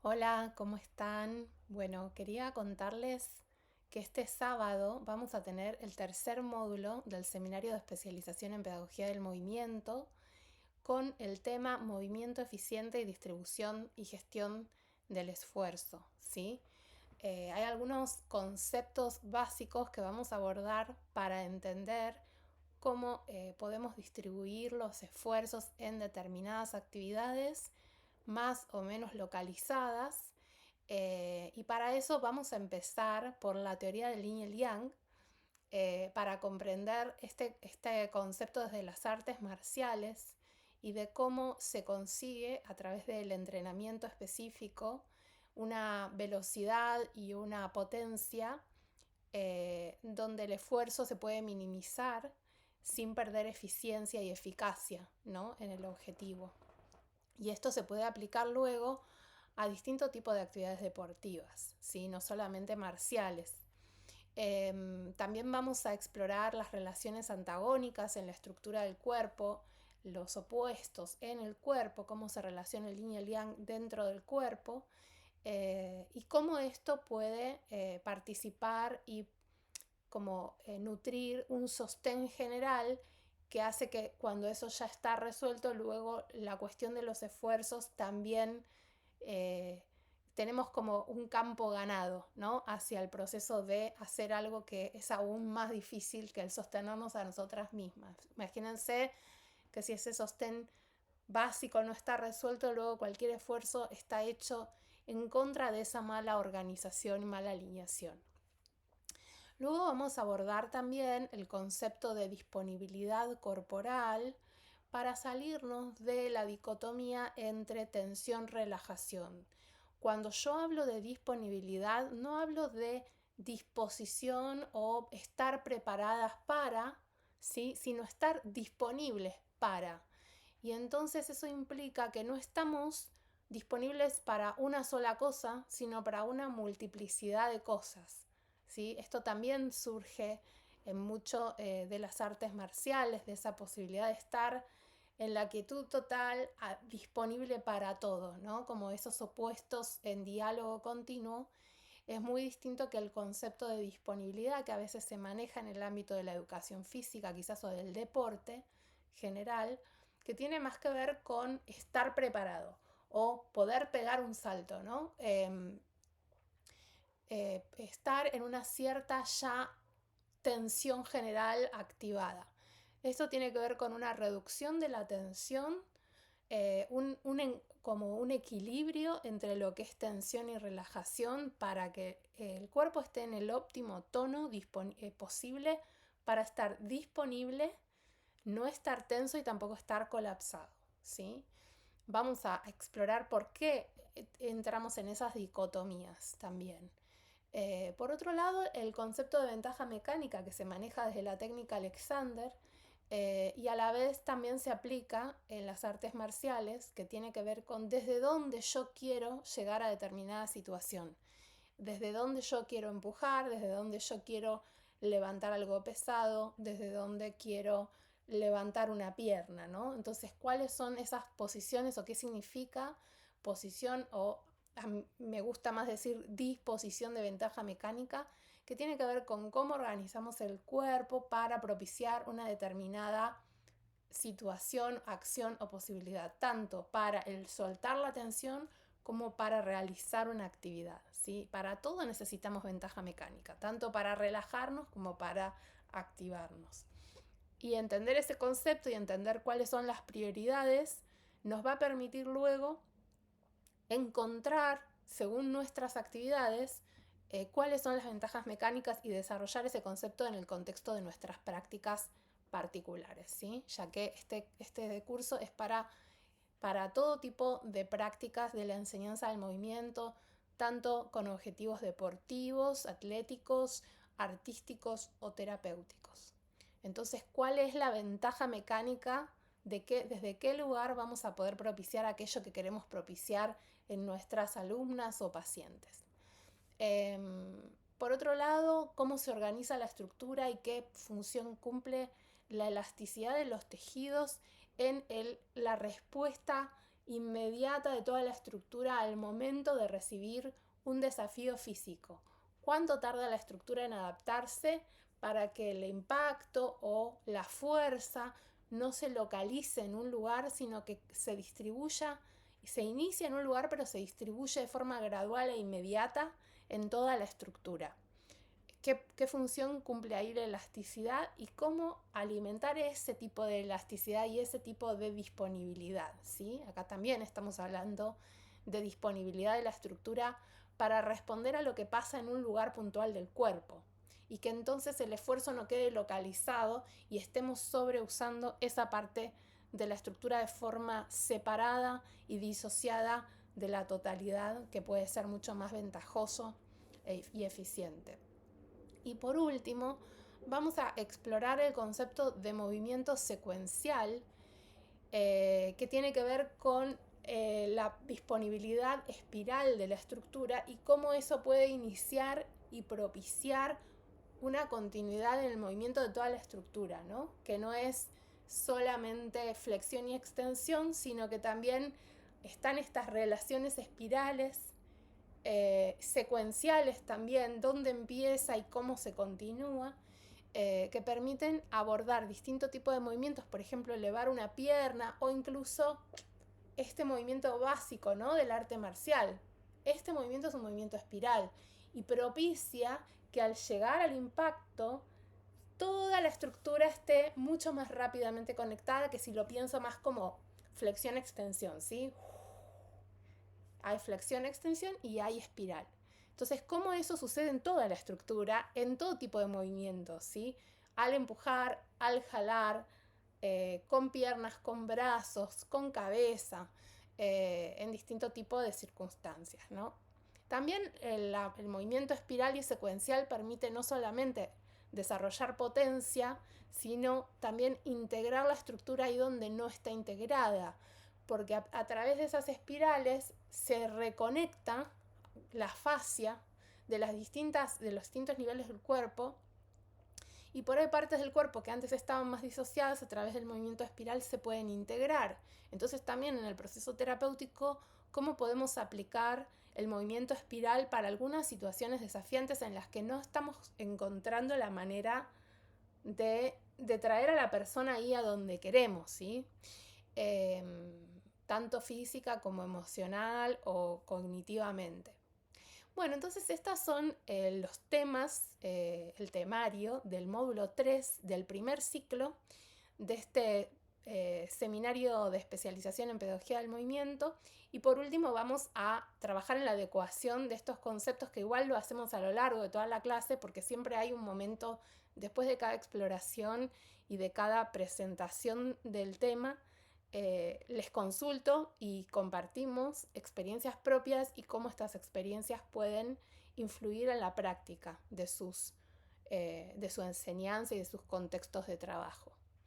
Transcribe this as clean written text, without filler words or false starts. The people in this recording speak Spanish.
Hola, ¿cómo están? Bueno, quería contarles que este sábado vamos a tener el tercer módulo del Seminario de Especialización en Pedagogía del Movimiento con el tema Movimiento Eficiente y Distribución y Gestión del Esfuerzo, ¿sí? Hay algunos conceptos básicos que vamos a abordar para entender cómo podemos distribuir los esfuerzos en determinadas actividades más o menos localizadas. Y para eso vamos a empezar por la teoría del yin y el yang, para comprender este concepto desde las artes marciales y de cómo se consigue a través del entrenamiento específico una velocidad y una potencia, donde el esfuerzo se puede minimizar sin perder eficiencia y eficacia, ¿no?, en el objetivo. Y esto se puede aplicar luego a distintos tipos de actividades deportivas, ¿sí?, no solamente marciales. También vamos a explorar las relaciones antagónicas en la estructura del cuerpo, los opuestos en el cuerpo, cómo se relaciona el yin y el yang dentro del cuerpo, y cómo esto puede participar y como nutrir un sostén general que hace que cuando eso ya está resuelto, luego la cuestión de los esfuerzos también eh, tenemos como un campo ganado, ¿no?, hacia el proceso de hacer algo que es aún más difícil que el sostenernos a nosotras mismas. Imagínense que si ese sostén básico no está resuelto, luego cualquier esfuerzo está hecho en contra de esa mala organización y mala alineación. Luego vamos a abordar también el concepto de disponibilidad corporal para salirnos de la dicotomía entre tensión-relajación. Cuando yo hablo de disponibilidad, no hablo de disposición o estar preparadas para, ¿sí?, sino estar disponibles para. Y entonces eso implica que no estamos disponibles para una sola cosa, sino para una multiplicidad de cosas, ¿sí? Esto también surge en mucho de las artes marciales, de esa posibilidad de estar en la quietud total, disponible para todo, ¿no?, como esos opuestos en diálogo continuo. Es muy distinto que el concepto de disponibilidad que a veces se maneja en el ámbito de la educación física, quizás, o del deporte general, que tiene más que ver con estar preparado o poder pegar un salto, ¿no? Estar en una cierta ya tensión general activada. Esto tiene que ver con una reducción de la tensión, como un equilibrio entre lo que es tensión y relajación para que el cuerpo esté en el óptimo tono posible para estar disponible, no estar tenso y tampoco estar colapsado, ¿sí? Vamos a explorar por qué entramos en esas dicotomías también. Por otro lado, el concepto de ventaja mecánica que se maneja desde la técnica Alexander, y a la vez también se aplica en las artes marciales, que tiene que ver con desde dónde yo quiero llegar a determinada situación, desde dónde yo quiero empujar, desde dónde yo quiero levantar algo pesado, desde dónde quiero levantar una pierna, ¿no? Entonces, ¿cuáles son esas posiciones o qué significa posición, o a mí me gusta más decir disposición de ventaja mecánica, que tiene que ver con cómo organizamos el cuerpo para propiciar una determinada situación, acción o posibilidad, tanto para el soltar la tensión como para realizar una actividad, ¿sí? Para todo necesitamos ventaja mecánica, tanto para relajarnos como para activarnos. Y entender ese concepto y entender cuáles son las prioridades nos va a permitir luego encontrar, según nuestras actividades, cuáles son las ventajas mecánicas y desarrollar ese concepto en el contexto de nuestras prácticas particulares, ¿sí? Ya que este curso es para todo tipo de prácticas de la enseñanza del movimiento, tanto con objetivos deportivos, atléticos, artísticos o terapéuticos. Entonces, ¿cuál es la ventaja mecánica desde qué lugar vamos a poder propiciar aquello que queremos propiciar en nuestras alumnas o pacientes? Por otro lado, cómo se organiza la estructura y qué función cumple la elasticidad de los tejidos en la respuesta inmediata de toda la estructura al momento de recibir un desafío físico. ¿Cuánto tarda la estructura en adaptarse para que el impacto o la fuerza no se localice en un lugar, sino que se distribuya, se inicia en un lugar, pero se distribuye de forma gradual e inmediata en toda la estructura? ¿Qué función cumple ahí la elasticidad y cómo alimentar ese tipo de elasticidad y ese tipo de disponibilidad? ¿Sí? Acá también estamos hablando de disponibilidad de la estructura para responder a lo que pasa en un lugar puntual del cuerpo y que entonces el esfuerzo no quede localizado y estemos sobreusando esa parte de la estructura de forma separada y disociada de la totalidad, que puede ser mucho más ventajoso y eficiente. Y por último, vamos a explorar el concepto de movimiento secuencial, que tiene que ver con la disponibilidad espiral de la estructura y cómo eso puede iniciar y propiciar una continuidad en el movimiento de toda la estructura, ¿no? Que no es solamente flexión y extensión, sino que también están estas relaciones espirales, secuenciales también, dónde empieza y cómo se continúa, que permiten abordar distintos tipos de movimientos, por ejemplo, elevar una pierna o incluso este movimiento básico, ¿no?, del arte marcial. Este movimiento es un movimiento espiral y propicia que al llegar al impacto toda la estructura esté mucho más rápidamente conectada que si lo pienso más como flexión-extensión, ¿sí? Hay flexión-extensión y hay espiral. Entonces, ¿cómo eso sucede en toda la estructura, en todo tipo de movimientos, ¿sí? Al empujar, al jalar, con piernas, con brazos, con cabeza, en distinto tipo de circunstancias, ¿no? También el movimiento espiral y secuencial permite no solamente desarrollar potencia, sino también integrar la estructura ahí donde no está integrada, porque a través de esas espirales se reconecta la fascia de los distintos niveles del cuerpo, y por ahí partes del cuerpo que antes estaban más disociadas a través del movimiento espiral se pueden integrar. Entonces también en el proceso terapéutico, ¿cómo podemos aplicar el movimiento espiral para algunas situaciones desafiantes en las que no estamos encontrando la manera de traer a la persona ahí a donde queremos, ¿sí? Tanto física como emocional o cognitivamente. Bueno, entonces estos son los temas, el temario del módulo 3 del primer ciclo de este seminario de especialización en pedagogía del movimiento. Y por último vamos a trabajar en la adecuación de estos conceptos, que igual lo hacemos a lo largo de toda la clase, porque siempre hay un momento después de cada exploración y de cada presentación del tema. Les consulto y compartimos experiencias propias y cómo estas experiencias pueden influir en la práctica de su enseñanza y de sus contextos de trabajo.